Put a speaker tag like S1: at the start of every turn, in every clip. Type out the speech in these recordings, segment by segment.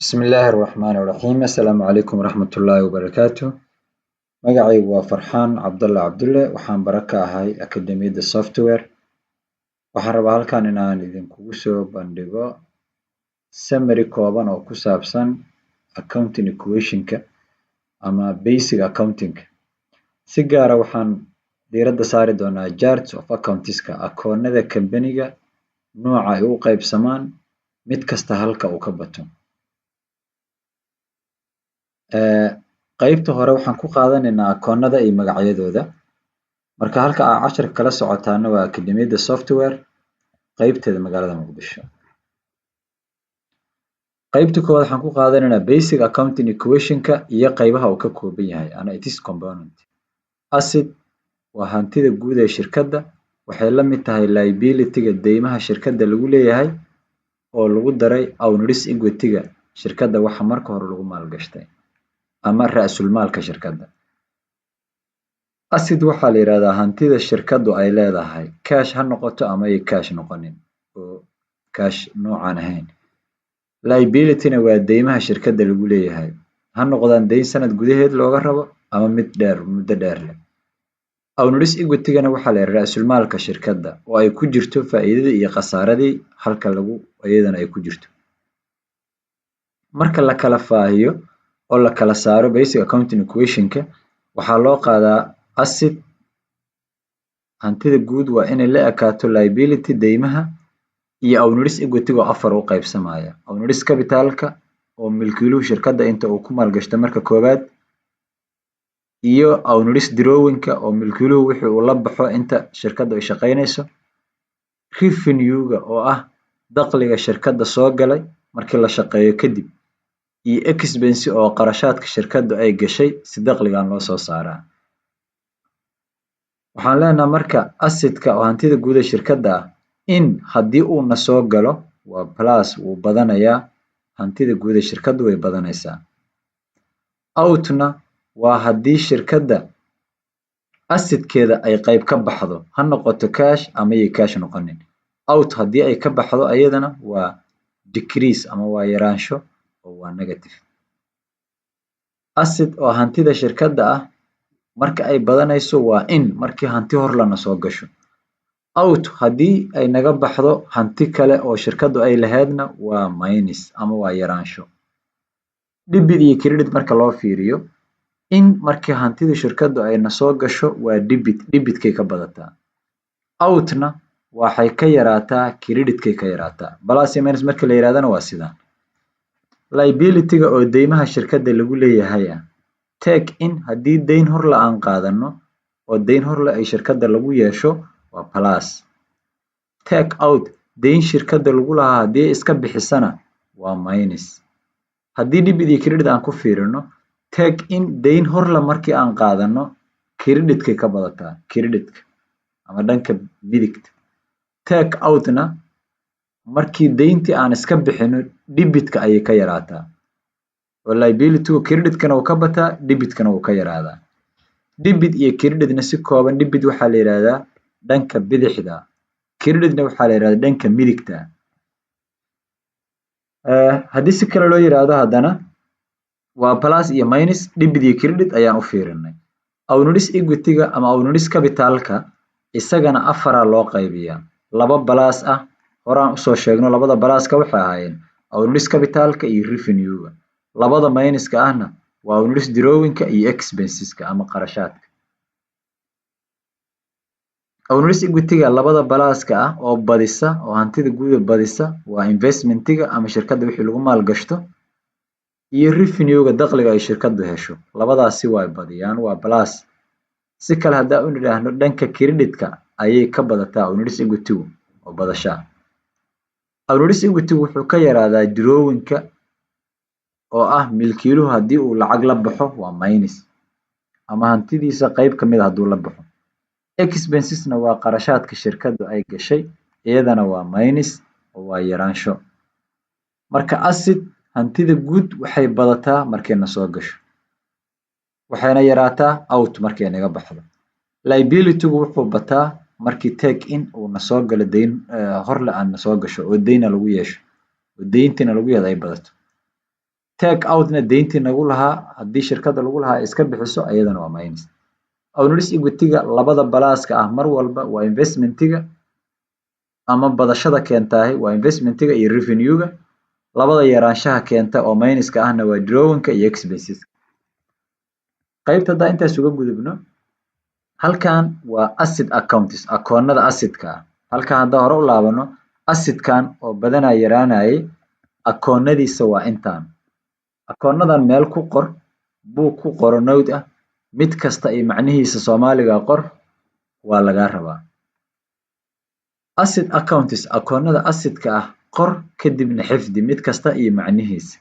S1: بسم الله الرحمن الرحيم السلام عليكم ورحمة الله وبركاته magacaygu waa Farxaan Cabdulle Cabdulle waxaan bara ka ahay Akademiyadda Software waxaan rabaa halkan inaan idinkugu soo bandhigo summary kooban oo ku saabsan accounting equation-ka ama basic accounting si gaar ah waxaan diiradda saari doonaa charts of accounts-ka akoonnada kambaniga nooca ay u qaybsamaan mid kasta halka uu ka bato qaybta hore waxaan ku qaadanaynaa akoonnada iyo magacyadooda marka halka aad casharka kala socotaana waa Akademiyadda Software qaybteeda magaalada Muqdisho qaybta koowaad waxaan ku qaadanaynaa basic accounting equation-ka iyo qaybaha uu ka kooban yahay and its component asset waa hantida guud ee shirkadda waxay la mid tahay liability-ga deymaha shirkadda lagu leeyahay oo lagu daray owners equity-ga shirkadda waxa marka hore lagu maalgashtay ama ra'sul maalka shirkadda asset waxaa la yiraahdaa hantida shirkaddu ay leedahay cash ha noqoto ama ay cash noqonin oo cash noocan ahayn liability-na waa deymaha shirkadda lagu leeyahay ha noqdaan deyn sanad gudaheed looga rabo ama muddo dheer leh owners equity-gana waxaa la yiraahdaa ra'sul maalka shirkadda oo ay ku jirto faa'iidadii iyo khasaaradii halka iyadana ay ku jirto marka la kala faahiyo oo la kala saaro basic accounting equation-ka waxaa loo qaadaa asset hantida guud waa inay la ekaato liability deymaha iyo owners equity-ga oo afar u qaybsamaya owners capital-ka oo milkiiluhu shirkadda inta uu ku maalgashto marka koowaad iyo owners drawing-ka oo milkiiluhu wixii uu la baxo inta shirkaddu ay shaqaynayso revenue-ga oo ah dakhliga shirkadda soo galay markii la shaqeeyo kadib iyo expense oo qarashaadka shirkaddu ay gashay si dakhligan loo soo saaraa waxaan leenahay marka asset-ka oo hantida guud ee shirkadda ah in haddii uu na soo galo waa plus wuu badanayaa hantida guud ee shirkaddu way badanaysaa out-na waa haddii shirkadda asset-keeda ay qayb ka baxdo ha noqoto cash ama ay cash noqonin out haddii ay ka baxdo ayadana waa decrease ama waa yaraansho oo waa negative asset oo hantida shirkadda ah marka ay badanayso waa in markii hanti hor lana soo gasho out haddii ay naga baxdo hanti kale oo shirkaddu ay lahaydna waa minus ama waa yaraansho debit iyo credit marka loo fiiriyo in markii hantida shirkaddu ay na soo gasho waa debitkay ka badataa outna waxay ka yaraataa credit-kay ka yaraataa plus iyo minus marka la yiraahdana waa sidaan liability-ga oo deymaha shirkadda lagu leeyahay take in haddii deyn hor la aan qaadano oo deyn hor ay shirkadda lagu yeesho waa plus take out deyn shirkadda lagu lahaa haddii iska bixisana waa minus haddii debit iyo credit aan ku fiirino take in deyn horla markii aan qaadano credit-kay ka badataa credit-ka ama dhanka midigta take out-na markii deyntii aan iska bixino debitka ayay ka yaraataa oo liability-gu credit-kana wuu ka bataa debitkana wuu ka yaraadaa debit iyo credit-na si kooban debit waxaa la yiraahdaa dhanka bidixda credit-na waxaa la yiraahdaa dhanka midigta haddii si kale loo yiraahdo haddana waa plus iyo minus debit iyo credit ayaan u fiirinay owners equity-ga ama owners capital-ka isagana afaraa loo qaybiyaa laba plus ah horaan usoo sheegno labada plus-ka waxay ahaayeen owners capital-ka iyo revenue-ga labada minus-ka ahna waa owners drawing-ka iyo expenses-ka ama qarashaadka owners equity-ga labada plus-ka ah oo badisa oo hantida guud badisa waa investment-iga ama shirkadda wixii lagu maalgashto iyo revenue-ga dakhliga ay shirkaddu hesho labadaasi way badiyaan waa plus si kale haddaan u nidhaahno dhanka credit-ka ayay ka badataa owners equity-gu oo badashaa owners equity-gu wuxuu ka yaraadaa drawing-ka oo ah milkiiluhu haddii uu lacag la baxo waa minus ama hantidiisa qayb ka mid ah hadduu la baxo expenses-na waa qarashaadka shirkaddu ay gashay iyadana waa minus oo waa yaraansho marka asset hantida guud waxay badataa markay na soo gasho waxayna yaraataa out markay naga baxdo liability-gu wuxuu bataa markii take in uu na soo galo deyn horle aan na soo gasho oo deyna lagu yeesho oo deyntina lagu yeedo ay badato take outna deyntii nagu lahaa haddii shirkadda lagu lahaa ay iska bixiso ayadana waa minus. Owner's equity-ga labada balaaska ah mar walba waa investment-iga ama badashada keentaahay waa investment-iga iyo revenue-ga. Labada yaraanshaha keenta oo minuska ahna waa drawing-ka iyo expenses. Qaybta hadda intaas uga gudubno, halkan waa asset accounts, akoonnada asset-ka ah. Halkan hadda hore u laabano, asset-kan oo badanaa yaraanayay akoonnadiisa waa intaan. Akoonnadan meel ku qor, buug ku qoro note ah, mid kasta iyo macnihiisa Soomaaliga qor, waa lagaa rabaa. Asset accounts, akoonnada asset-ka ah qor kadibna xifdi mid kasta iyo macnihiisa.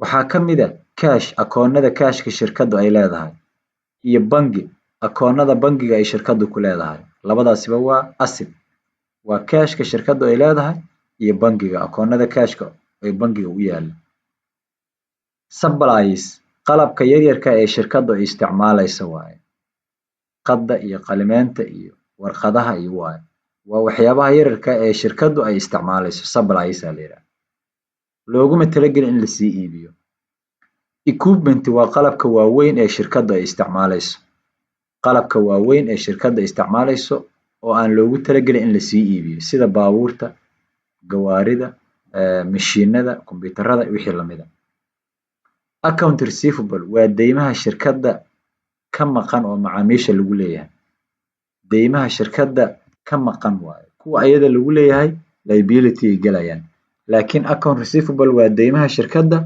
S1: Waxaa ka mid ah cash, akoonnada cash-ka shirkaddu ay leedahay, iyo bangi, akoonnada bangiga ay shirkaddu ku leedahay. Labadaasiba waa asset, waa cash-ka shirkaddu ay leedahay iyo bangiga, akoonnada cash-ka ee bangiga u yaala. Supplies, qalabka yaryarka ee shirkaddu ay isticmaalayso waaye. Qadda iyo qalimeenta iyo warqadaha iyo waaye. Waa waxyaabaha yaryarka ee shirkaddu ay isticmaalayso, supplies aa la yidhaahdaa. Looguma talagelin in lasii iibiyo. Equipment waa qalabka waaweyn ee shirkaddu ay isticmaalayso. Qalabka waaweyn ee shirkadda isticmaalayso oo aan loogu talagelin in lasii iibiyo, sida baabuurta, gawaarida, mashiinada, kombiyuutarada wixii lamid ah. Account receivable waa deymaha shirkadda ka maqan oo macaamiisha lagu leeyahay. Deymaha shirkadda ka maqan waaye. Kuwa ayada lagu leeyahay liability ay galayaan. Laakiin account receivable waa deymaha shirkadda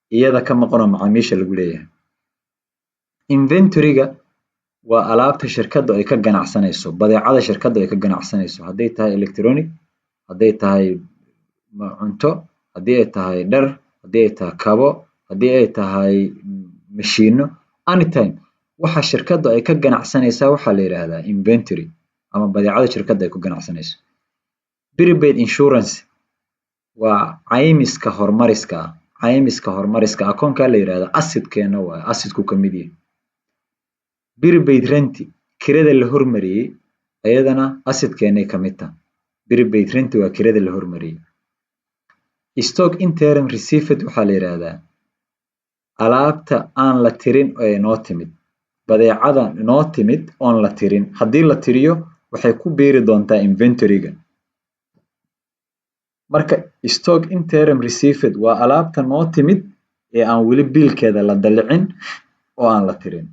S1: iyada ka maqan oo macaamiisha lagu leeyahay. Inventory-ga waa alaabta shirkaddu ay ka ganacsanayso, badeecada shirkaddu ay ka ganacsanayso. Hadday tahay electronic, hadday tahay cunto, haddii ay tahay dhar, haddii ay tahay kabo, haddii ay tahay mashiino, anytime waxa shirkaddu ay ka ganacsanaysaa waxaa la yidhaahdaa inventory ama badeecada shirkadda ay ku ganacsanayso. Prepaid insurance waa caymiska hormariska ah. Caymiska hormariska akoonkaa la yidhaahdaa asset-keena waaye, asset-ku ka mid yahay. Prepaid rent, kirada la hormariyey, ayadana asset-keenay ka mid tahay. Prepaid rent waa kirada la hormariyey. Stock interim received waxaa la yidhaahdaa alaabta aan la tirin ee noo timid. Badeecada noo timid oon la tirin, haddii la tiriyo waxay ku biiri doontaa inventory-ga. Marka stock interim received waa alaabta noo timid ee aan weli biilkeeda la dalicin oo aan la tirin.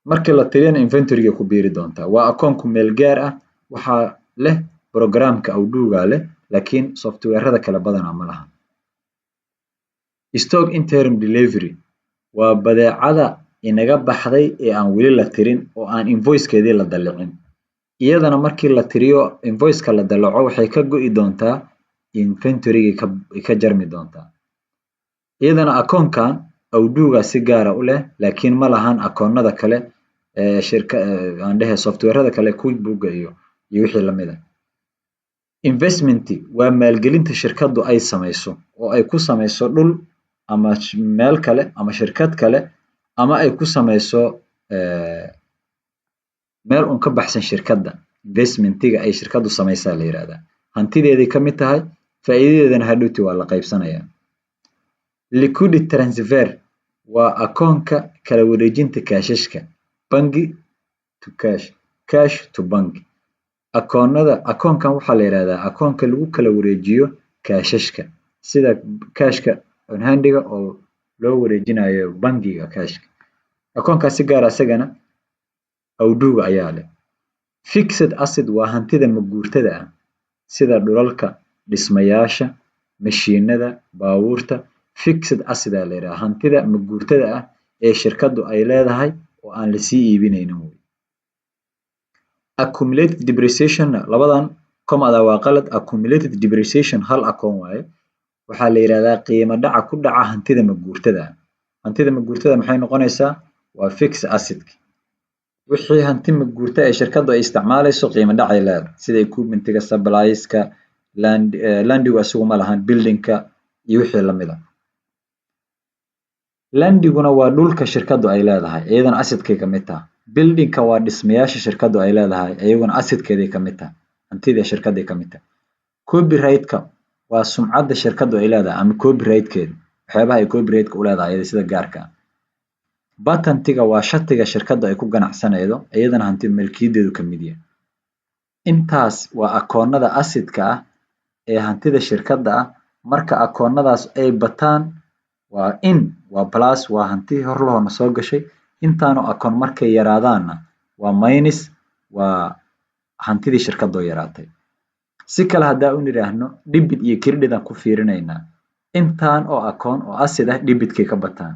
S1: Markii la tiriyana inventory-ga ku biiri doontaa. Waa akoonku meel gaar ah, waxaa leh programka Odoo-ga leh, laakiin software-rada kale badanaa ma laha. Stock interim delivery waa badeecada inaga baxday ee aan weli la tirin oo aan invoice-keedii la dalicin. Iyadana markii la tiriyo invoice-ka la dalaco waxay ka go'i doontaa inventory-ga ka jarmi doontaa. Iyadana akoonkan Odoo-ga si gaara u leh, laakiin ma lahan akoonnada kale ee software-rada kale QuickBook-ga iyo wixii lamid ah. Investment waa maalgelinta shirkaddu ay samayso oo ay ku samayso dhul ama meel kale ama shirkad kale ama ay ku samayso meel un ka baxsan shirkadda. Investment-iga ay shirkaddu samaysaa la yidhaahdaa. Hantideeday ka mid tahay, faa'iidadeedana hadhowti waa la qaybsanayaa. Liquidity transfer waa akoonka kala wareejinta kaashashka, bangi to cash, cash to bank. Akoonkan waxaa la yidhaahdaa akoonka lagu kala wareejiyo kaashashka, sida kaashka on hand-ga oo loo wareejinayo bangiga kaashka. Akoonkaas si gaar ah isagana Odoo-ga ayaa leh. Fixed asset waa hantida maguurtada ah, sida dhulalka, dhismayaasha, mashiinada, baabuurta. Fixed asset aa la yidhaahdaa hantida maguurtada ah ee shirkaddu ay leedahay oo aan lasii iibinaynin. Accumulated depreciation, labadan komada waa qalad. Accumulated depreciation hal akoon waaye. Waxaa la yidhaahdaa qiimo dhaca ku dhaca hantida maguurtada ah. Hantida maguurtada maxay noqonaysaa? Waa fixed asset. Wixii hanti maguurta ee shirkaddu ay isticmaalayso qiimo dhacay leedahay, sida equipment-iga, supplies-ka, land-igu isagu ma lahan, building-ka iyo wixii lamid ah. Land-iguna waa dhulka shirkaddu ay leedahay, iyadana asset-kay ka mid tahay. Building-ka waa dhismayaasha shirkaddu ay leedahay, iyaguna asset-keeday ka mid tahay, hantida shirkadday ka mid tahay. Copyright-ka waa sumcadda shirkaddu ay leedahay ama copyright-keeda. waxyaabaha ay copyright-ka u leedahay sida gaarka ah. Patentiga waa shatiga shirkadda ay ku ganacsanaydo iyadana hanti milkiyadeedu ka mid yahay. Intaas waa akoonnada asset-ka ah ee hantida shirkadda ah. Marka akoonnadaas ay bataan waa plus waa hanti hor lahoo soo gashay. Intaanu akoon markay yaraadaanna waa minus waa hantidii shirkadda oo yaraatay. Si kale haddaan u niraahno debit iyo credit aan ku fiirinaynaa. Intaan oo akoon oo asset ah debitkay ka bataan,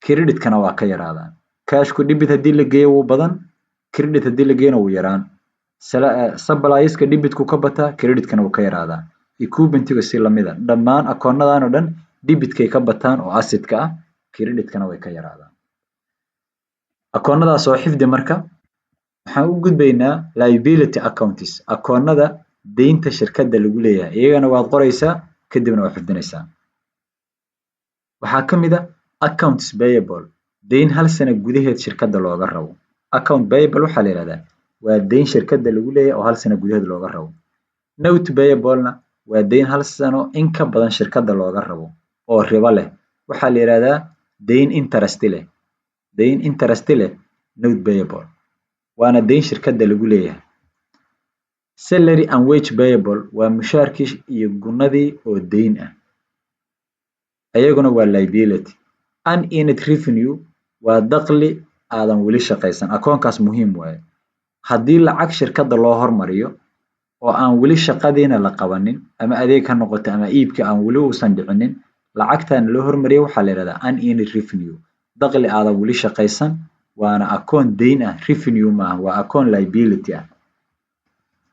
S1: creditkana waa ka yaraadaan. Cashku debit haddii la geeyo wuu badan, credit haddii la geeyona wuu yaraan. Supplieska debitku ka bataa, creditkana wuu ka yaraadaa. Equipmentiga si lamid ah. Dhammaan akoonnadan oo dhan debitkay ka bataan oo asset-ka ah, creditkana way ka yaraadaan. Akoonnadaas oo xifdi marka waxaan u gudbaynaa liability accounts, akoonnada deynta shirkadda lagu leeyahay. Iyagana waad qoraysaa kadibna waad xifdinaysaa. Waxaa ka mid ah accounts payable, deyn hal sano gudaheed shirkadda looga rabo. Account payable waxaa la yidhahdaa waa deyn shirkadda lagu leeyahay oo hal sano gudaheed looga rabo. Note payable-na waa deyn hal sano in ka badan shirkadda looga rabo oo ribo leh. Waxaa la yidhahdaa deyn interest leh. Deyn interest leh note payable waana deyn shirkadda lagu leeyahay. Salary and wage payable waa mushaarkii iyo gunnadii oo deyn ah. Ayaguna waa liability. Unearned revenue waa dakhli aadan weli shaqaysan. Akoonkaas muhiim waaye. Haddii lacag shirkadda loo hormariyo oo aan weli shaqadiina la qabanin ama adeeg ha noqoto ama iibka aan weli uusan dhicinin, lacagtan loo hormariyo waxaa la yidhahdaa unearned revenue. Dakhli aadan weli shaqaysan waana akoon deyn ah, revenue maaha, waa akoon liability ah.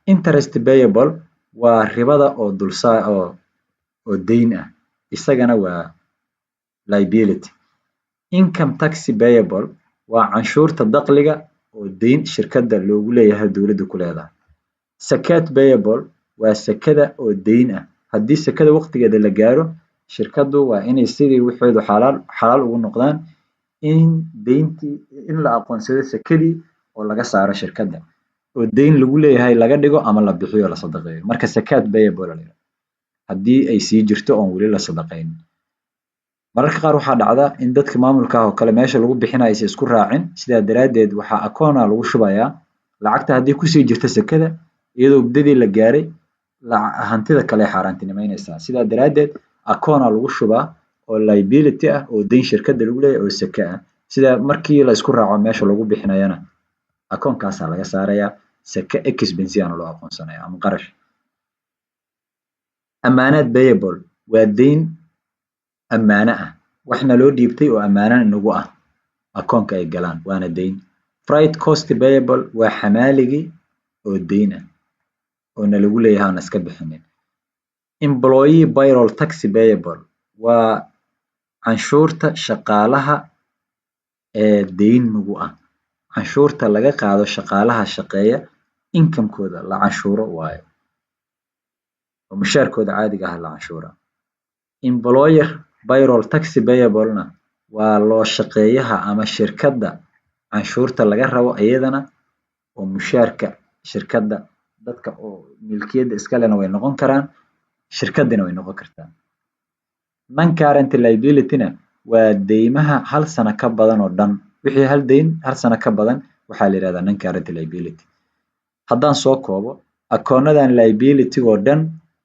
S1: Interest payable waa ribada oo deyn ah, isagana waa liability. Income tax payable waa canshuurta dakhliga oo deyn shirkadda loogu leeyahay dowladda ku leedahay. Zakat payable waa sakada oo deyn ah. Haddii sakada waqtigeeda la gaaro, shirkaddu waa inay sidii wixeedu xalaal ugu noqdaan in la aqoonsado sakadii oo laga saaro shirkadda oo deyn lagu leeyahay laga dhigo ama la bixiyo la sadaqeeyo. Marka zakat payable la yidhahdo haddii ay sii jirto oon weli la sadaqayn. Mararka qaar waxaa dhacda in dadka maamulka oo kale meesha lagu bixinayo aysan isku raacin, sidaa daraaddeed waxaa akoona lagu shubayaa lacagta haddii kusii jirta sakada iyadoo muddadii la gaaray hantida kale xaaraantinimeynaysaa. Sidaa daraaddeed akoona lagu shubaa oo liability ah oo deyn shirkadda lagu leeyahay oo saka ah. Sida markii la isku raaco meesha lagu bixinayana akoonkaasaa laga saarayaa, saka expense aana loo aqoonsanaya ama qarash. Amaanad payable waa deyn ammaano ah, waxna loo dhiibtay oo ammaano inagu ah akoonka ay galaan waana deyn. Freight cost payable waa xamaaligii oo deyn ah oo na lagu leeyahay aan iska bixinin. Employee payroll tax payable waa canshuurta shaqaalaha ee deyn nagu ah. Canshuurta laga qaado shaqaalaha shaqeeya income-kooda la canshuuro waaye oo mushaarkooda caadiga ah la canshuura. Employer payroll tax payable-na waa loo shaqeeyaha ama shirkadda canshuurta laga rabo iyadana oo mushaarka shirkadda dadka oo milkiyadda iska lehna way noqon karaan, shirkaddina way noqon kartaa. Non-current liability-na waa deymaha hal sano ka badan oo dhan. Wixii hal sano ka badan waxaa la yidhahdaa non-current liability. Haddaan soo koobo, akoonadan liability oo dhan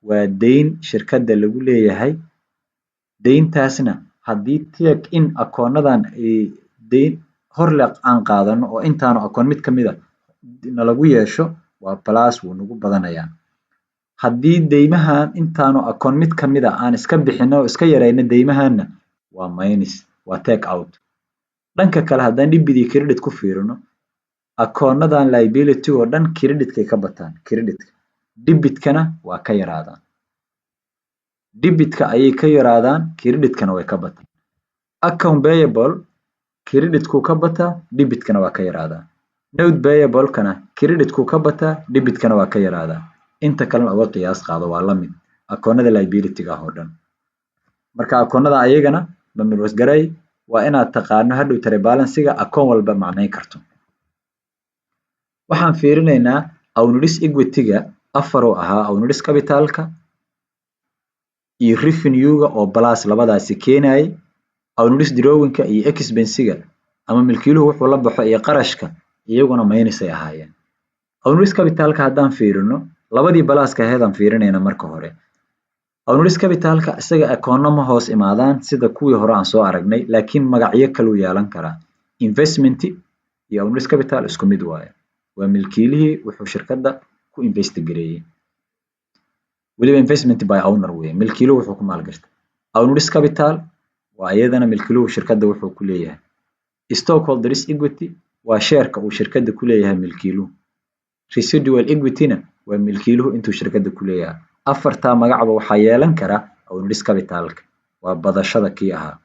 S1: waa deyn shirkadda lagu leeyahay. Deyntaasna haddii take in akoonadan deyn horle aan qaadano oo intaanu akoon mid ka mid ah nalagu yeesho waa plus wuu nagu badanayaa. Haddii deymahan intaanu akoon mid ka mid ah aan iska bixino oo iska yarayno deymahanna waa minus waa take out. Dhanka kale haddaan debit iyo credit ku fiirino, akoonadan liability oo dhan creditkay ka bataan, debitkana waa ka yaraadaan. Debitka ayay ka yaraadaan, creditkana way ka bataan. Account payable creditkuu ka bataa, debitkana waa ka yaraadaa. Note payable-kana creditkuu ka bataa, debitkana waa ka yaraadaa. Inta kalena uga qiyaas qaado waa la mid akoonada liability-ga ah oo dhan. Marka akoonada ayagana memorise garay waa inaad taqaano hadhow tare balance-ga akoon walba macnayn karto. Waxaan fiirinaynaa owners equity-ga 4 uu ahaa owners capital-ka iyo revenue-ga oo plus labadaasi keenayay owner-is drawing-ka iyo expense-ga ama milkiiluhu wuxuu la baxo iyo qarashka iyaguna minus ay ahaayeen. Owner-is capital-ka haddaan fiirino labadii plus-ka ahayd aan fiirinayna marka hore. Owner-is capital-ka isaga akoonno ma hoos imaadaan sida kuwii hore aan soo aragnay laakiin magacyo kale uu yeelan karaa. Investment iyo owner-is capital isku mid waaye. Waa milkiilihii wuxuu shirkadda ku invest gareeyay. weliba investment by owner weeye milkiiluhu wuxuu ku maalgashtay. Owner-is capital waa iyadana milkiiluhu shirkadda wuxuu ku leeyahay. Stockholders equity waa sheerka uu shirkadda ku leeyahay milkiiluhu. Residual equity-na waa milkiiluhu intuu shirkadda ku leeyahay. Afartaa magacba waxaa yeelan kara owner-is capital-ka waa badashada kii ahaa.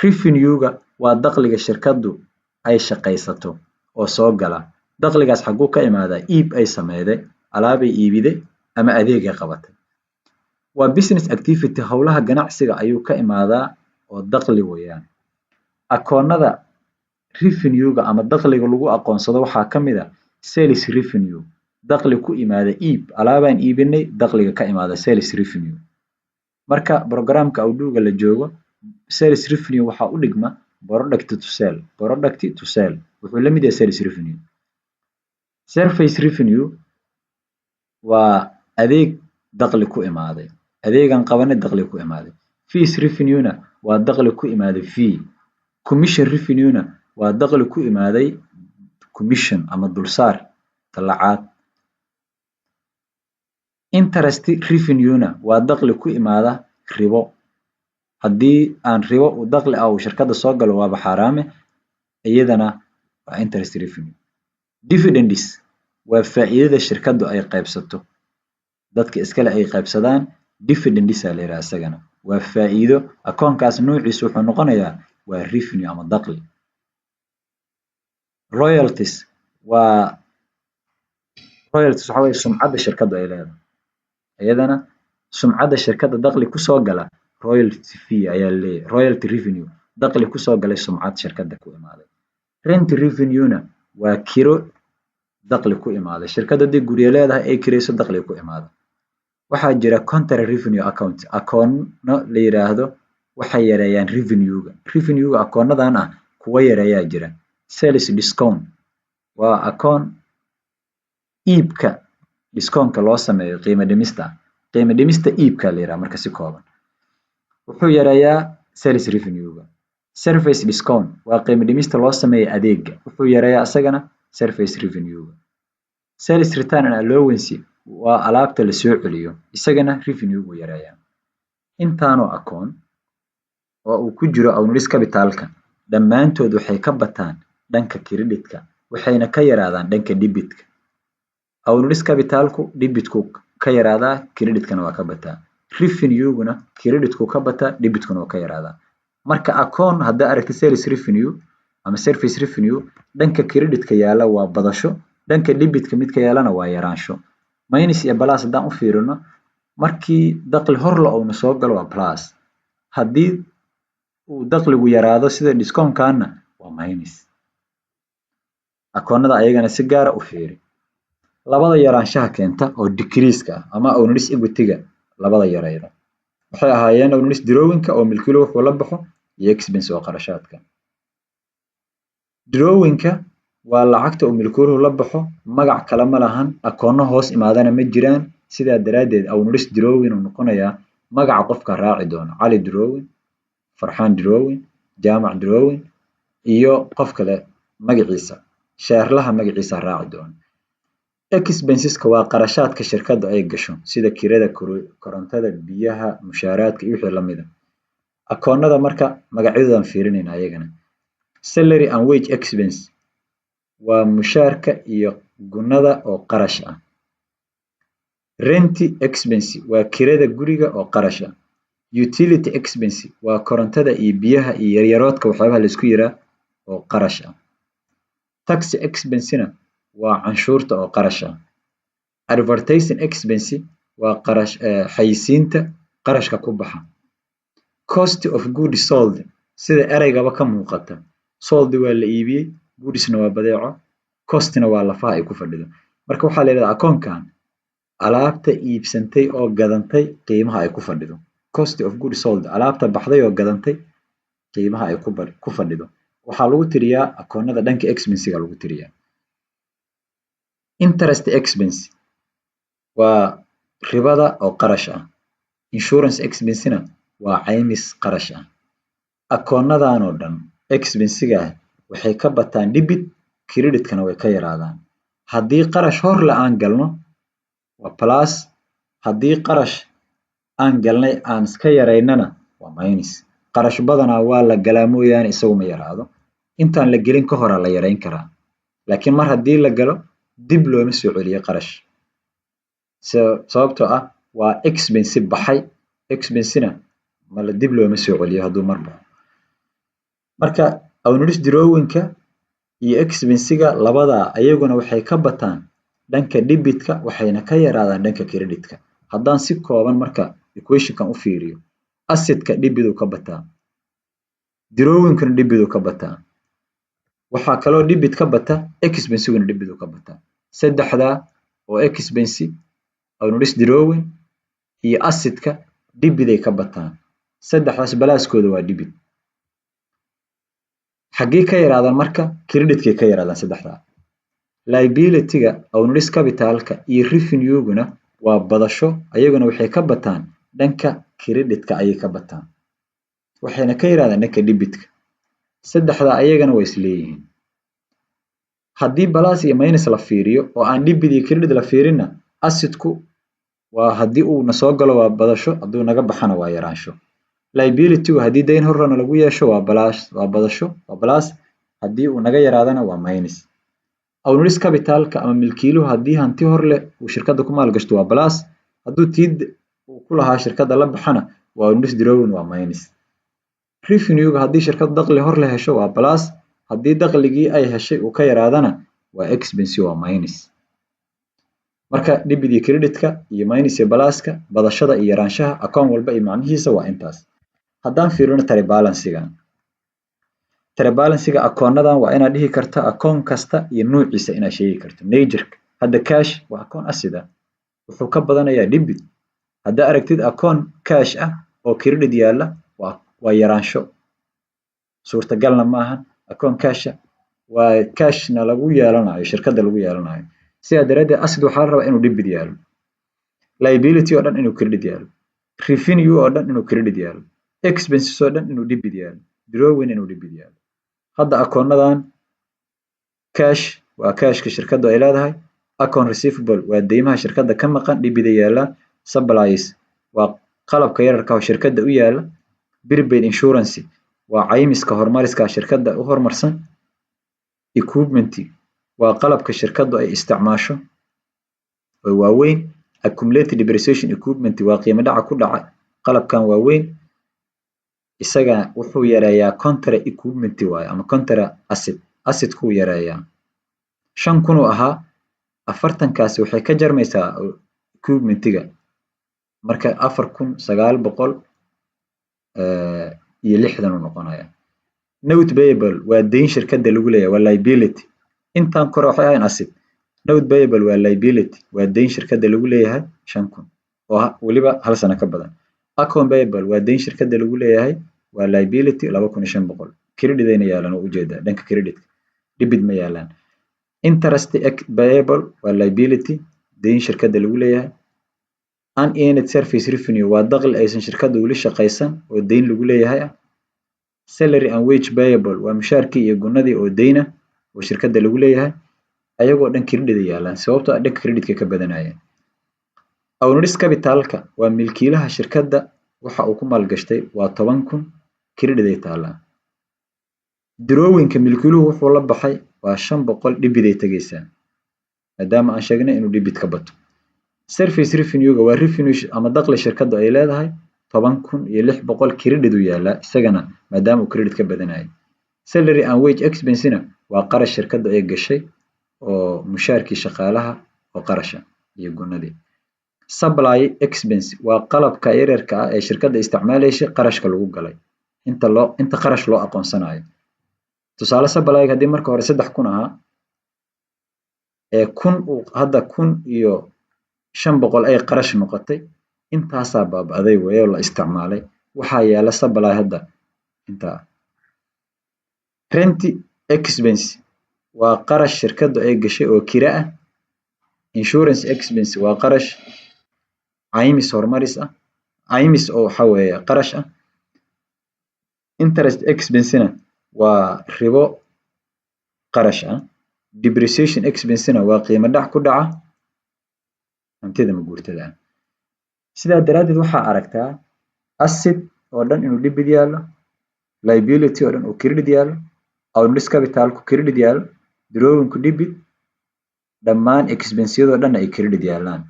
S1: Revenue-ga waa dakhliga shirkaddu ay shaqaysato oo soo gala. Dakhligaas xaguu ka imaadaa? Iib ay sameeyday, alaabay iibiday ama adeegay qabatay. Waa business activity howlaha ganacsiga ayuu ka imaadaa oo dakhli weeyaan. Akoonnada revenue-ga ama dakhliga lagu aqoonsado waxaa ka mid ah sales revenue, dakhli ku imaada iib, alaabaan iibinay dakhliga ka imaada sales revenue. Marka programka Odoo-ga la joogo sales revenue waxaa u dhigma product to sell, product to sell wuxuu la mid yahay sales revenue. Service revenue waa adeeg dakhli ku imaaday, adeegan qabanay dakhli ku imaaday. Fees revenue-na waa dakhli ku imaaday fee. Commission revenue-na waa dakhli ku imaaday commission ama dulsaar talacaad. Interest revenue-na waa dakhli ku imaada ribo. Haddii aan ribo u dakhli ah uu shirkadda soo galo waaba xaaraame, iyadana waa interest revenue. Dividends waa faa'iidada shirkaddu ay qaybsato. Dadka iskale ay qaybsadaan dividends la yiraahdaa isagana. Waa faa'iido akoonkaas noociisu wuxuu noqonayaa waa revenue ama dakhli. Royalties waxaa weeye sumcadda shirkaddu ay leedahay. Iyadana sumcadda shirkadda dakhli ku soo gala royalty fee ayaa leeyahay. Royalty revenue dakhli ku soo galay sumcad shirkadda ku imaaday. Rent revenue-na waa kiro dakhli ku imaaday. Shirkadda haddii guryo leedahay ay kirayso dakhli ku imaada. Waxaa jira contra revenue account, akoonno la yiraahdo waxay yareeyaan revenue-ga. Revenue-ga akoonnadan ah kuwa yareeyaa jira. Sales discount waa akoon iibka discount-ka loo sameeyo qiimo dhimista. Qiimo dhimista iibka la yiraahdaa marka si kooban. Wuxuu yareeyaa sales revenue-ga. Service discount waa qiimo dhimista loo sameeyo adeegga. Wuxuu yareeyaa isagana service revenue-ga. Sales return and allowance waa alaabta la soo celiyo. Isagana revenue-gu yareeyaa. Intaanoo akoon oo uu ku jiro owner-is capital-ka dhammaantood waxay ka bataan dhanka credit-ka waxayna ka yaraadaan dhanka debit-ka. Owner-is capital-ku debit-ku ka yaraadaa, credit-kana waa ka bataa. Revenue-guna credit-ku ka bataa, debit-kuna waa ka yaraadaa. Marka akoon haddaa aragti sales revenue ama service revenue dhanka credit-ka yaala waa badasho, dhanka debit-ka midka yaalana waa yaraansho. Minus iyo plus haddaan u fiirino markii dakhli hor la uuna soo galo waa plus. Haddii uu dakhligu yaraado sida discount-kaana waa minus. Akoonnada ayagana si gaara u fiiri. Labada yaraanshaha keenta oo decrease-ka ah ama owner-is equity-ga labada yarayda. Waxay ahaayeen owner-is drawing-ka oo milkiiluhu wuxuu la baxo iyo expense oo qarashaadka. Drawing-ka waa lacagta uu milkiiluhu la baxo, magac kale ma lahan, akoonno hoos imaadana ma jiraan. Sidaa daraaddeed owner-is drawing uu noqonayaa magaca qofka raaci doono. Cali drawing, Farxaan drawing, Jaamac drawing iyo qof kale magaciisa, sheerlaha magaciisa raaci doono. Expenses-ka waa qarashaadka shirkaddu ay gasho sida kirada, korontada, biyaha, mushaaraadka iyo wixii la mid ah. Akoonnada marka magacyadoodan fiirinayna ayagana. Salary and wage expense waa mushaarka iyo gunnada oo qarash ah. Rent expense waa kirada guriga oo qarash ah. Utility expense waa korontada iyo biyaha iyo yaryaroodka waxyaabaha la isku yiraa oo qarash ah. Tax expense-na waa canshuurta oo qarash ah. Advertising expense waa xayisiinta qarashka ku baxa. Cost of goods sold sida ereygaba ka muuqata. Sold waa la iibiyey, goods-na waa badeeco, cost-na waa lafaha ay ku fadhido. Marka waxaa la yidhahdaa akoonkan alaabta iibsantay oo gadantay qiimaha ay ku fadhido. cost of goods sold alaabta baxday oo gadantay qiimaha ay ku fadhido waxaa lagu tiriyaa akoonada dhanka expensiga lagu tiriyaa. Interest expense waa ribada oo qarash ah. Insurance expense-na waa caymis qarash ah. Akoonadan oo dhan expensiga waxay ka bataan debit, credit-kana way ka yaraadaan. Haddii qarash hor la aan galno waa plus, haddii qarash aan galnay aan iska yaraynana waa minus. Qarash badanaa waa la galaa mooyaane isagu ma yaraado. Intaan la gelin ka hor la yarayn karaa. Laakiin mar haddii la galo dib looma soo celiyo qarash. Sababtoo ah waa expense baxay, expense-na ma dib looma soo celiyo hadduu mar baxo. Marka awnudis drawing-ka iyo expensiga labada ayaguna waxay ka bataan dhanka debitka waxayna ka yaraadaan dhanka credit-ka. Haddaan si kooban marka equation-kan u fiiriyo, asset-ka debitu ka bataa, drawing-kuna debitu ka bataa, waxaa kaloo debit ka bata expensiguna debitu ka bataa. Saddexdaa oo expense, awnudis drawing iyo asset-ka debiday ka bataan. Saddexdaas balaaskooda waa debit. Xaggee ka yaraadaan marka credit-kay ka yaraadaan saddexdaa. Liability-ga awnudis capital-ka iyo revenue-guna waa badasho ayaguna waxay ka bataan dhanka credit-ka ayay ka bataan. Waxayna ka yaraadaan dhanka debit-ka. Saddexdaa ayagana way isleeyihiin. Haddii plus iyo minus la fiiriyo oo aan debit iyo credit la fiirinna asset-ku waa haddii uu na soo galo waa badasho, hadduu naga baxana waa yaraansho. Liability-gu haddii dayn horrana lagu yeesho waa badasho, waa plus, haddii uu naga yaraadana waa minus. Awnudis capital-ka ama milkiiluhu haddii hanti hor leh uu shirkadda ku maalgashto waa plus, hadduu tiid uu ku lahaa shirkadda la baxana waa awnudis drawing waa minus. Revenue-ga haddii shirkaddu dakhli hor la hesho waa plus, haddii dakhligii ay heshay uu ka yaraadana waa expense waa minus. Marka debit iyo credit-ka iyo minus iyo plus-ka badashada iyo yaraanshaha akoon walba iyo macnihiisa waa intaas. Haddaan fiirino tare balance-ga. Tare balance-ga akoonadan waa inaad dhihi karta akoon kasta iyo nuuciisa inaad sheegi karto. Nature-ka hadda cash waa akoon asset ah, wuxuu ka badanayaa debit. Haddaa aragtid akoon cash ah oo credit yaalla waa yaraansho. Suurtagalna maahan akoon cash waa cashna lagu yeelanayo shirkadda lagu yeelanayo. Sidaa daraaddeed asset waxaa la rabaa inuu debit yaalo. Liability oo dhan inuu credit yaalo. Revenue oo dhan inuu credit yaalo. Expenses oo dhan inuu debit yaalo. Drawing inuu debit yaalo. Hadda akoonadan cash waa cashka shirkaddu ay leedahay. Account receivable waa deymaha shirkadda ka maqan debit ay yaallaan. Supplies waa qalabka yararka oo shirkadda u yaala. Prepaid insurance waa caymiska hormariska shirkadda u hormarsan. Equipment waa qalabka shirkaddu ay isticmaasho oo waaweyn. Accumulated depreciation equipment waa qiimo dhaca ku dhaca qalabkan waaweyn. Isaga wuxuu yareeyaa contra equipment waaye ama contra asset. Asset-ku yareeyaa. 5,000 ahaa 40-kaasi waxay ka jarmaysaa equipment-ga. Marka 4,960 uu noqonaya. Note payable waa deyn shirkadda lagu leeyahay waa liability. Intaan kore waxay ahayn asset. Note payable waa liability waa deyn shirkadda lagu leeyahay 5,000 oo waliba hal sano ka badan. Account payable waa deyn shirkadda lagu leeyahay waa liability 2,500. Credit ayna yaalaan oo ujeedaa dhanka credit-ka. Debit ma yaalaan. Interest payable waa liability deyn shirkadda lagu leeyahay. Unearned service revenue waa dakhli aysan shirkaddu weli shaqaysan oo deyn lagu leeyahay. Salary and wage payable waa mushaarkii iyo gunnadii oo deyna oo shirkadda lagu leeyahay. Ayagoo dhan credit ay yaalaan sababtoo ah dhanka credit-ka ka badanayaan. Awnudis capital-ka waa milkiilaha shirkadda waxa uu ku maalgashtay waa 10,000 credit ay taalaa. Drawing-ka milkiiluhu wuxuu la baxay waa 500 debit ay tagaysaa maadaama aan sheegnay inuu debit ka bato. Service revenue-ga waa revenue ama dakhli shirkaddu ay leedahay 10,600 credit u yaala isagana maadaama uu credit ka badanayo. Salary and wage expense-na waa qarash shirkaddu ay gashay oo mushaarkii shaqaalaha oo qarasha iyo gunnadii. Supply expense waa qalabka yararka ah ee shirkadda isticmaalaysay qarashka lagu galay inta qarash loo aqoonsanayo. Tusaale supply-ga haddii marka hore 3,000 ahaa 1,000 uu hadda 1,500 ay qarash noqotay intaasaa baaba'day weeye oo la isticmaalay. Waxaa yaala supply hadda intaa. Rent expense waa qarash shirkadu ay gashay oo kira ah. Insurance expense waa qarash caymis horumaris ah, caymis oo waxa weeye qarash ah. Interest expense-na waa ribo qarash ah. Depreciation expense-na waa qiimo dhac ku dhaca hantida maguurtada ah. Sidaa daraadeed waxaa aragtaa asset oo dhan inuu debit yaalo, liability oo dhan uu credit yaalo, owners capital ku credit yaalo, drawing ku debit, dhammaan expense-yadoo dhan ay credit yaalaan.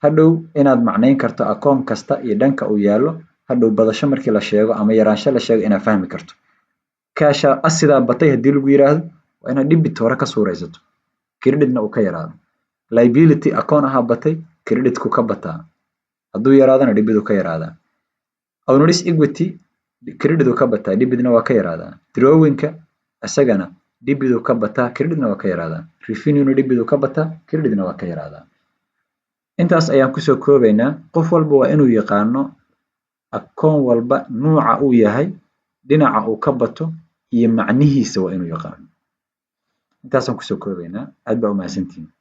S1: Hadhow inaad macnayn karto account kasta iyo dhanka uu yaalo, hadhow badasho markii la sheego ama yaraansho la sheego inaad fahmi karto. Cash asset batay haddii lagu yiraahdo waa inaad debit hore ka suuraysato, creditna uu ka yaraado. Liability account ahaa batay, credit-ku ka bataa, hadduu yaraadana debit uu ka yaraadaa. Owners equity credit uu ka bataa, debitna waa ka yaraadaa. Drawing-ka isagana debit uu ka bataa, creditna waa ka yaraadaa. Revenue-na debit uu ka bataa, creditna waa ka yaraadaa. Intaas ayaan kusoo koobaynaa. Qof walba waa inuu yaqaano account walba nuuca uu yahay, dhinaca uu ka bato iyo macnihiisa waa inuu yaqaano. Intaasaan kusoo koobaynaa. Aad baa u mahadsantihiin.